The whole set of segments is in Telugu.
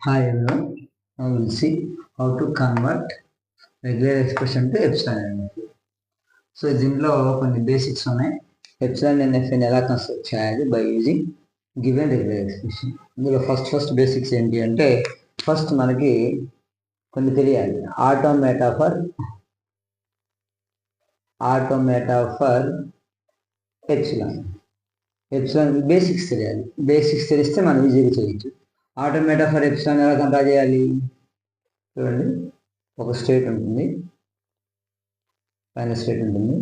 Hi everyone. Now we'll see how to convert regular expression to epsilon NF. So దీనిలో కొన్ని బేసిక్స్ ఉన్నాయి. ఎప్సిలాన్ ఎన్ఎఫ్ని ఎలా కన్స్ట్రక్ట్ చేయాలి by using given regular expression. ఇందులో ఫస్ట్ బేసిక్స్ ఏంటి అంటే ఫస్ట్ మనకి కొన్ని తెలియాలి. ఆటోమేటా ఫర్ ఎప్సిలాన్ బేసిక్స్ తెలియాలి. బేసిక్స్ తెలిస్తే మనం ఈజీగా చేయొచ్చు. ఆటోమేటా ఫర్ ఎప్సిలాన్ ఎలా కంపేర్ చేయాలి చూడండి. ఒక స్టేట్ ఉంటుంది, ఫైనల్ స్టేట్ ఉంటుంది,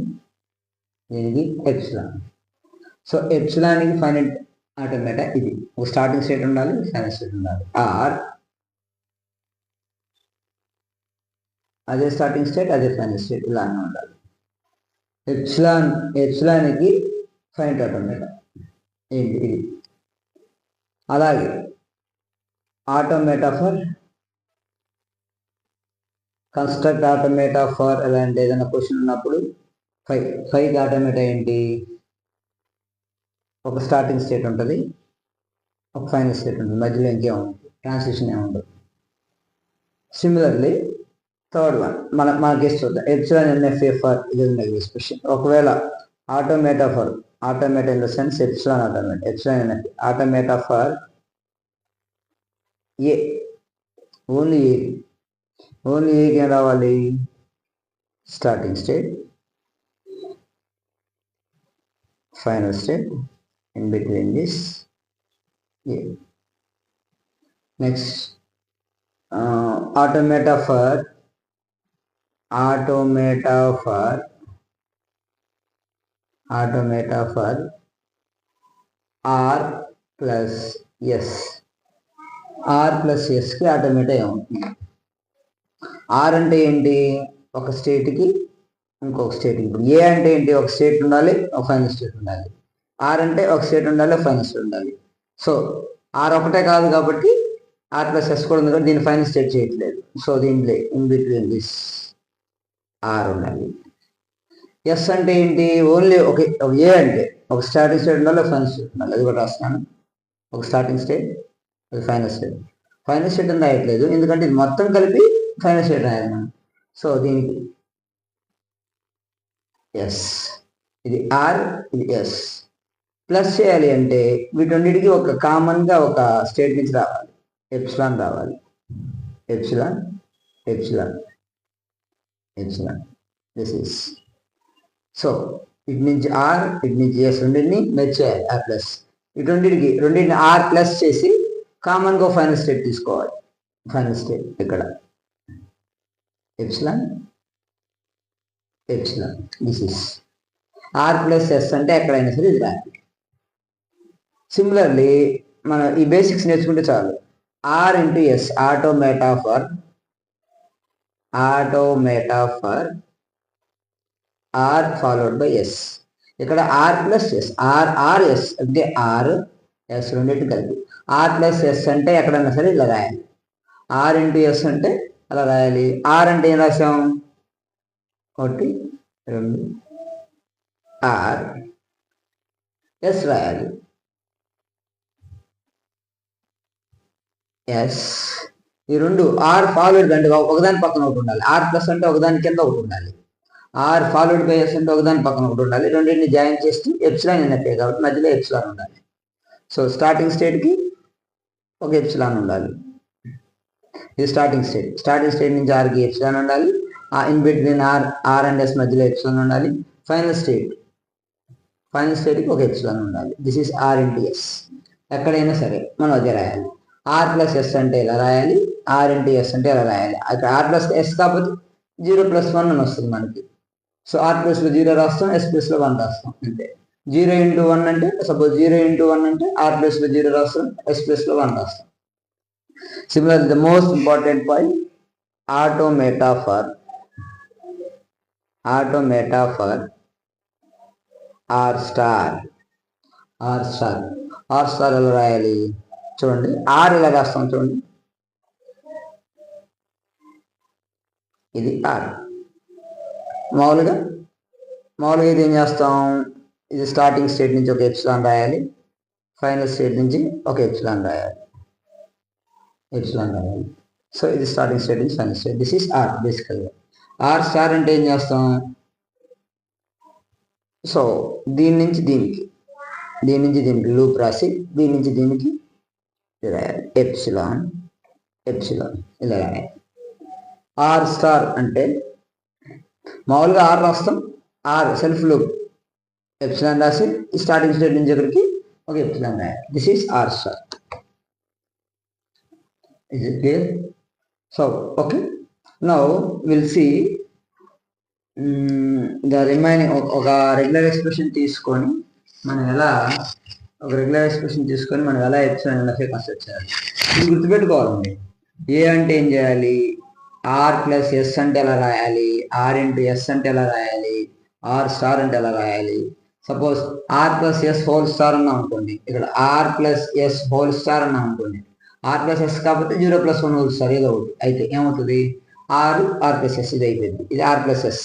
దీనికి ఎప్సిలాన్. సో ఎప్సిలాన్కి ఫైనల్ ఆటోమేటా ఇది ఒక స్టార్టింగ్ స్టేట్ ఉండాలి, ఫైనల్ స్టేట్ ఉండాలి. ఆర్ అదే స్టార్టింగ్ స్టేట్ అదే ఫైనల్ స్టేట్ ఇలానే ఉండాలి. ఎప్సిలాన్కి ఫైనల్ ఆటోమేటా ఏంటి ఇది. అలాగే automata for construct automata for అలాంటి ఏదైనా క్వశ్చన్ ఉన్నప్పుడు ఫైవ్కి ఆటోమేటా ఏంటి, ఒక స్టార్టింగ్ స్టేట్ ఉంటుంది, ఒక ఫైనల్ స్టేట్ ఉంటుంది, మధ్యలో ఇంకేముంటుంది, ట్రాన్సిషన్ ఏముండదు. సిమిలర్లీ థర్డ్ వన్ మనకి చూద్దాం. ఎప్సిలాన్ ఎన్ఎఫ్ఏ ఫర్ ఇది ఎక్స్ప్రెషన్. ఒకవేళ automata in the sense epsilon NF automata for A only ఏకి ఏం రావాలి, starting state, final state, in between this A. Next automata for R plus ఎస్కి ఆటోమేటా ఏమవుతుంది. ఆర్ అంటే ఏంటి, ఒక స్టేట్కి ఇంకొక స్టేట్కి. ఇప్పుడు ఏ అంటే ఏంటి, ఒక స్టేట్ ఉండాలి, ఒక ఫైనల్ స్టేట్ ఉండాలి. ఆర్ అంటే ఒక స్టేట్ ఉండాలి, ఒక ఫైనల్ స్టేట్ ఉండాలి. సో ఆర్ ఒకటే కాదు కాబట్టి ఆర్ ప్లస్ ఎస్ కూడా ఉంది కాబట్టి దీన్ని ఫైనల్ స్టేట్ చేయట్లేదు. సో దీంట్లో ఇన్ బిట్వీన్ దిస్ ఆర్ ఉండాలి. ఎస్ అంటే ఏంటి, ఓన్లీ ఒక ఏ అంటే ఒక స్టార్టింగ్ స్టేట్ ఉండాలి, ఒక ఫైనల్ స్టేట్ ఉండాలి. అది కూడా రాస్తున్నాను. ఒక స్టార్టింగ్ స్టేట్, అది ఫైనల్ స్టేట్. ఫైనల్ స్టేట్ అని రాయట్లేదు ఎందుకంటే ఇది మొత్తం కలిపి ఫైనల్ స్టేట్ రాయాలి మనం. సో దీనికి ఎస్, ఇది ఆర్, ఇది ఎస్. ప్లస్ చేయాలి అంటే వీటన్నిటికీ ఒక కామన్గా ఒక స్టేట్ నుంచి రావాలి, ఎప్సిలాన్ రావాలి. Epsilon this is. సో ఇటు నుంచి ఆర్, ఇటు నుంచి ఎస్, రెండింటిని మెచ్ చేయాలి. ఆర్ ప్లస్ రెండింటిని ఆర్ ప్లస్ చేసి కామన్గా ఫైనల్ స్టేట్ తీసుకోవాలి. ఫైనల్ స్టేట్ ఇక్కడ epsilon this is R plus S అంటే ఎక్కడైనా సరే ఇది రాయాలి. సిమిలర్లీ మనం ఈ బేసిక్స్ నేర్చుకుంటే చాలు. R into S automata for R followed by S. ఇక్కడ R plus S, R S అంటే ఆర్ ఎస్ రెండింటి కలిపి. ఆర్ ప్లస్ ఎస్ అంటే ఎక్కడైనా సరే ఇలా రాయాలి. ఆర్ ఇంటూ ఎస్ అంటే అలా రాయాలి. ఆర్ అంటే ఏం రాసాం, 1 2 ఆర్, ఎస్ రాయాలి. ఎస్ ఈ రెండు ఆర్ ఫాలోడ్ అంటే ఒకదాని పక్కన ఒకటి ఉండాలి. ఆర్ ప్లస్ అంటే ఒకదాని కింద ఒకటి ఉండాలి. ఆర్ ఫాలోడ్ బై ఎస్ అంటే ఒకదాని పక్కన ఒకటి ఉండాలి. రెండింటిని జాయిన్ చేస్తే ఎప్సిలాన్ ఎన్ఎఫ్ఏ కాబట్టి మధ్యలో ఎప్సిలాన్ ఉండాలి. సో స్టార్టింగ్ స్టేట్కి ఒక ఎప్సిలాన్ ఉండాలి. ఇది స్టార్టింగ్ స్టేట్ నుంచి ఆర్కి ఎప్సిలాన్ ఉండాలి. In between R and S మధ్యలో ఎప్సిలాన్ ఉండాలి. ఫైనల్ స్టేట్కి ఒక ఎప్సిలాన్ ఉండాలి. This is R into S. ఎక్కడైనా సరే మనం అదే రాయాలి. ఆర్ ప్లస్ ఎస్ అంటే ఇలా రాయాలి, ఆర్ ఇంటూ ఎస్ అంటే ఇలా రాయాలి. అక్కడ ఆర్ ప్లస్ ఎస్ కాకపోతే 0+1 అని వస్తుంది మనకి. సో ఆర్ ప్లస్లో 0 రాస్తాం, ఎస్ ప్లస్లో 1 రాస్తాం అంతే. 0 ఇంటూ 1 అంటే సపోజ్ 0 ఇంటూ 1 అంటే ఆర్ ప్లస్లో 0 రాస్తాం, ఎస్ ప్లస్లో 1 రాస్తాం. Similar the most important point automata for R star ఎలా రాయాలి చూడండి. ఆర్ ఇలా రాస్తాం చూడండి, ఇది ఆర్. మామూలుగా ఇది ఏం చేస్తాం, ఇది స్టార్టింగ్ స్టేట్ నుంచి ఒక ఎప్సిలాన్ రాయాలి, ఫైనల్ స్టేట్ నుంచి ఒక ఎప్సిలాన్ రాయాలి. ఎప్సిలాన్ రాయాలి. సో ఇది స్టార్టింగ్ స్టేట్ నుంచి final state. This is R బేసికల్గా. ఆర్ స్టార్ అంటే ఏం చేస్తాం? సో దీని నుంచి దీనికి లూప్ రాసి దీని నుంచి దీనికి రాయాలి. ఎప్సిలాన్ ఇలా రాయాలి. ఆర్ స్టార్ అంటే మామూలుగా ఆర్ రాస్తాం, ఆర్ సెల్ఫ్ లూప్ ఎప్సిలాన్ రాసి స్టార్టింగ్ స్టేట్ నుంచి ఇక్కడికి ఒక ఎప్సిలాన్ రాయాలి. This is R star. Is it clear? So okay, now we'll see the remaining ఒక రెగ్యులర్ ఎక్స్ప్రెషన్ తీసుకొని మనం ఎలా ఎప్సిలాన్ ఎన్ఎఫ్ఏ కన్స్ట్రక్ట్ చేయాలి. ఇది గుర్తుపెట్టుకోవాలండి. ఏ అంటే ఏం చేయాలి? ఆర్ ప్లస్ ఎస్ అంటే ఎలా రాయాలి? ఆర్ ఇంటూ ఎస్ అంటే ఎలా రాయాలి? ఆర్ స్టార్ అంటే ఎలా రాయాలి? Suppose R plus S whole star అన్నా అనుకోండి, ఇక్కడ R plus S whole star అన్నా అనుకోండి, ఆర్ ప్లస్ ఎస్ కాకపోతే 0+1 హోల్ స్టార్ ఏదో ఒకటి అయితే ఏమవుతుంది? ఆర్ ప్లస్ ఎస్ ఇది అయిపోయింది. ఇది ఆర్ ప్లస్ ఎస్.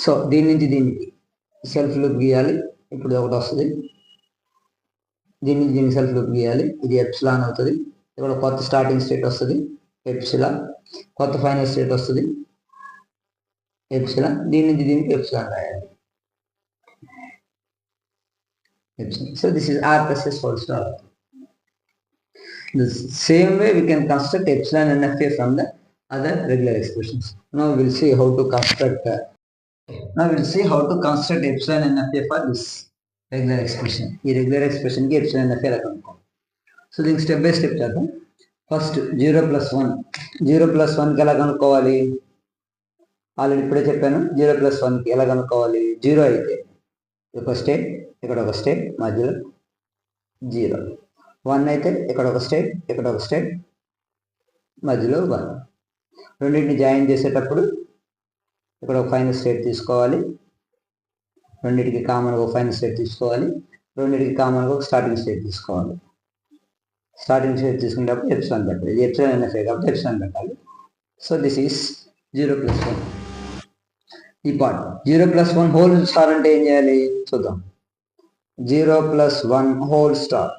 సో దీని నుంచి దీనికి సెల్ఫ్ లూప్ గీయాలి. ఇప్పుడు ఒకటి వస్తుంది, దీని నుంచి దీనికి సెల్ఫ్ లూప్ గీయాలి. ఇది ఎప్సిలాన్ అవుతుంది. ఇక్కడ కొత్త స్టార్టింగ్ స్టేట్ వస్తుంది ఎప్సిలాన్, కొత్త ఫైనల్ స్టేట్ వస్తుంది ఎప్సిలాన్. దీని నుంచి దీనికి ఎప్సిలాన్ రాయాలి. So this is r plus s whole star. The same way we can construct epsilon NFA from the other regular expressions. Now we'll see how to construct epsilon NFA for this regular expression. ఈ రెగ్యులర్ ఎక్స్ప్రెషన్ కి epsilon NFA ఎలా కనుక్కోవాలి. సో దీనికి స్టెప్ బై స్టెప్ చేద్దాం. ఫస్ట్ 0+1 కి ఎలా కనుక్కోవాలి? ఆల్రెడీ ఇప్పుడే చెప్పాను. 0+1 కి ఎలా కనుక్కోవాలి? 0 అయితే ఒక స్టేట్, ఇక్కడ ఒక స్టేట్, మధ్యలో 0. 1 అయితే ఇక్కడ ఒక స్టేట్, ఇక్కడ ఒక స్టేట్, మధ్యలో 1. రెండింటిని జాయిన్ చేసేటప్పుడు ఇక్కడ ఒక ఫైనల్ స్టేట్ తీసుకోవాలి, రెండింటికి కామన్గా ఒక ఫైనల్ స్టేట్ తీసుకోవాలి, రెండింటికి కామన్గా ఒక స్టార్టింగ్ స్టేట్ తీసుకోవాలి. స్టార్టింగ్ స్టేట్ తీసుకునేటప్పుడు ఎప్సిలాన్ పెట్టాలి. ఇది ఎప్సిలాన్ ఎన్ఎఫ్ఏ కాబట్టి ఎప్సిలాన్ పెట్టాలి. So this is 0+1. ఈ పార్ట్ 0+1 హోల్ స్టార్ అంటే ఏం చేయాలి చూద్దాం. 0+1 whole star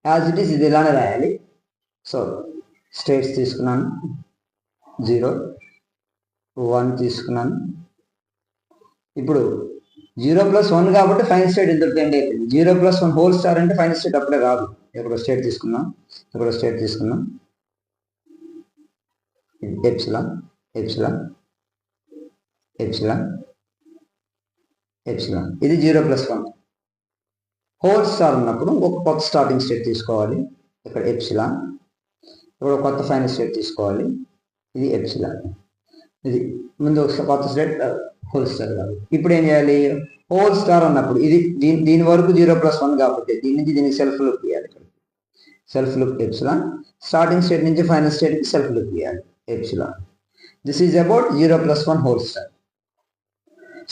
as it is ఇది ఇలానే రాయాలి. సో స్టేట్స్ తీసుకున్నాను, 0, 1 తీసుకున్నాను. ఇప్పుడు 0+1 కాబట్టి ఫైనల్ స్టేట్ ఇంతటితో ఎండ్ అయిపోయింది. 0+1 హోల్ స్టార్ అంటే ఫైనల్ స్టేట్ అప్పుడే రాదు. ఇక్కడ స్టేట్ తీసుకున్నాం, ఇక్కడ స్టేట్ తీసుకున్నాం, ఎప్సిలాన్ ఇది 0+1 హోల్ స్టార్ ఉన్నప్పుడు ఒక కొత్త స్టార్టింగ్ స్టేట్ తీసుకోవాలి. ఇక్కడ ఎప్సిలాన్, ఇప్పుడు కొత్త ఫైనల్ స్టేట్ తీసుకోవాలి. ఇది ఎప్సిలాన్, ఇది ముందు ఒక కొత్త స్టేట్ హోల్ స్టార్ కాదు. ఇప్పుడు ఏం చేయాలి? హోల్ స్టార్ అన్నప్పుడు ఇది దీని వరకు 0+1 కాబట్టి దీని నుంచి దీనికి సెల్ఫ్ లూప్ ఇవ్వాలి. Self loop epsilon, starting state నుంచి ఫైనల్ స్టేట్కి సెల్ఫ్ లూప్ ఇవ్వాలి epsilon. This is about 0+1 whole star.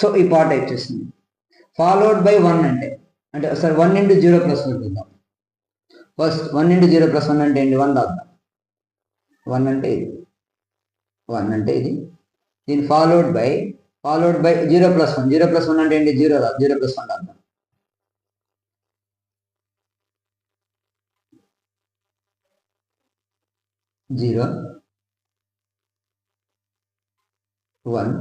So ఈ పార్ట్ వచ్చేసింది. ఫాలోడ్ బై 1 అంటే ఒకసారి 1 into 0+1 చూద్దాం. ఫస్ట్ 1 into 0+1 అంటే ఏంటి? 1 రాద్దాం. 1 అంటే ఇది. దీని ఫాలోడ్ బై 0+1. 0+1 అంటే ఏంటి? 0 రాదు. 0+1 రాద్దాం. జీరో 1.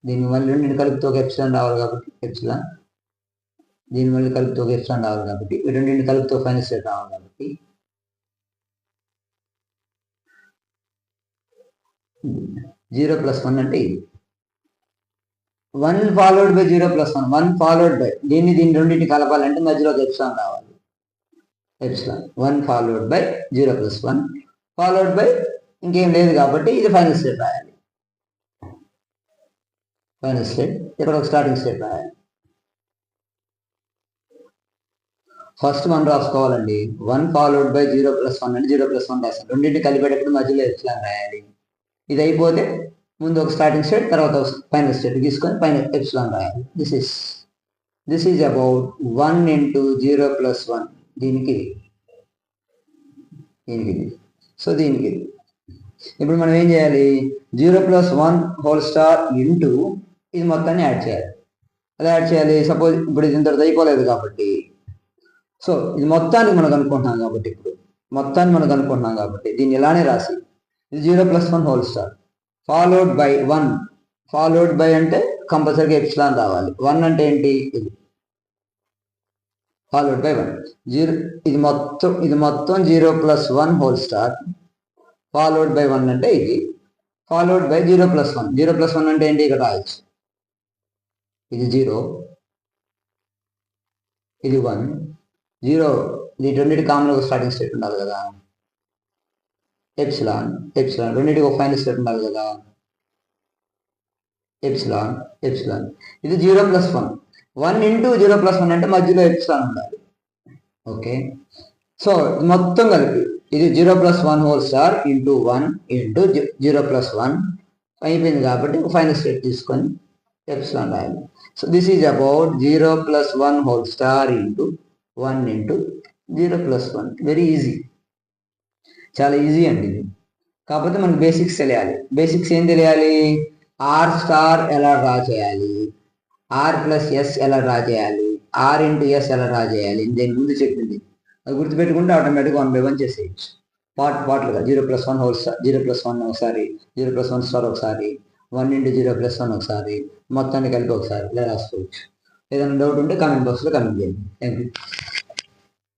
దీని మళ్ళీ రెండింటి కలిపితే ఒక ఎప్సిలాన్ రావాలి కాబట్టి ఎప్సిలాన్, దీని మళ్ళీ కలిపితే ఒక ఎప్సిలాన్ రావాలి కాబట్టి రెండింటి కలిపితే ఒక ఫైనల్ స్టేట్ రావాలి కాబట్టి 0+1 అంటే ఇది. 1 ఫాలోడ్ బై 0+1, 1 ఫాలోడ్ బై దీన్ని రెండింటిని కలపాలంటే మధ్యలో ఒక ఎప్సిలాన్ రావాలి. Epsilon 1 followed by 0+1 followed by ఇంకేం లేదు కాబట్టి ఇది ఫైనల్ స్టేట్ రాయాలి. ఫైనల్ స్టేట్, ఇక్కడ ఒక స్టార్టింగ్ స్టేట్ రాయాలి. ఫస్ట్ 1 రాసుకోవాలండి. 1 ఫాలోడ్ బై 0+1 అంటే 0+1 రాస్తాం. రెండింటిని కలిపేటప్పుడు మధ్యలో ఎప్సిలాన్ రాయాలి. ఇది అయిపోతే ముందు ఒక స్టార్టింగ్ స్టేట్, తర్వాత ఒక ఫైనల్ స్టేట్ తీసుకొని పైన ఎప్సిలాన్ రాయాలి. This is about 1 into 0+1. దీనికి సో దీనికి ఇప్పుడు మనం ఏం చేయాలి? 0+1 హోల్ స్టార్ ఇంటూ ఇది మొత్తాన్ని యాడ్ చేయాలి. అలా యాడ్ చేయాలి. సపోజ్ ఇప్పుడు ఇది ఇంతటితో అయిపోలేదు కాబట్టి, సో ఇది మొత్తానికి మనం అనుకుంటున్నాం కాబట్టి ఇప్పుడు మొత్తాన్ని మనం కనుక్కుంటున్నాం కాబట్టి దీన్ని ఇలానే రాసి ఇది 0+1 whole star followed by 1. Followed by అంటే కంపల్సరీగా ఎప్సిలాన్ రావాలి. 1 అంటే ఏంటి? ఇది ఫాలోడ్ బై 1. ఇది మొత్తం 0+1 హోల్ స్టార్ ఫాలోడ్ బై 1 అంటే ఇది ఫాలోడ్ బై 0+1. 0+1 అంటే ఏంటి? ఇక్కడ రాయొచ్చు. ఇది 0, ఇది 1, 0. ఇది రెండింటి కామన్ ఒక స్టార్టింగ్ స్టేట్ ఉండాలి కదా. ఎప్సిలాన్ రెండింటికి ఒక ఫైనల్ స్టేట్ ఉండాలి కదా. ఎప్సిలాన్. ఇది 0+1. 1 ఇంటూ 0+1 అంటే మధ్యలో ఎప్సిలాన్ ఉండాలి. ఓకే, సో మొత్తం కలిపి ఇది 0+1 హోల్ స్టార్ ఇంటూ 1 ఇంటూ 0+1 అయిపోయింది కాబట్టి ఫైనల్ స్టేట్ తీసుకొని ఎప్సిలాన్ రాయాలి. So this is about 0+1 whole star into 1 into 0+1. Very easy, చాలా ఈజీ అండి ఇది. కాకపోతే మనకు బేసిక్స్ తెలియాలి. బేసిక్స్ ఏం తెలియాలి? ఆర్ స్టార్ ఎలా డ్రా చేయాలి, R+S ఎలా డ్రా చేయాలి, R ఇంటూ ఎస్ ఎలా డ్రా చేయాలి, దీని ముందు చెప్పింది. అది గుర్తుపెట్టుకుంటే ఆటోమేటిక్గా 1 by 1 చేసేయచ్చు. పార్ట్లుగా 0+1 హోల్ స్టార్, 0+1 ఒకసారి, 0+1 స్టార్ ఒకసారి, 1 ఇంటూ 0+1 ఒకసారి, మొత్తాన్ని కలిపి ఒకసారి ఇలా రాసుకోవచ్చు. ఏదైనా డౌట్ ఉంటే కామెంట్ బాక్స్లో కామెంట్ చేయండి. Thank you.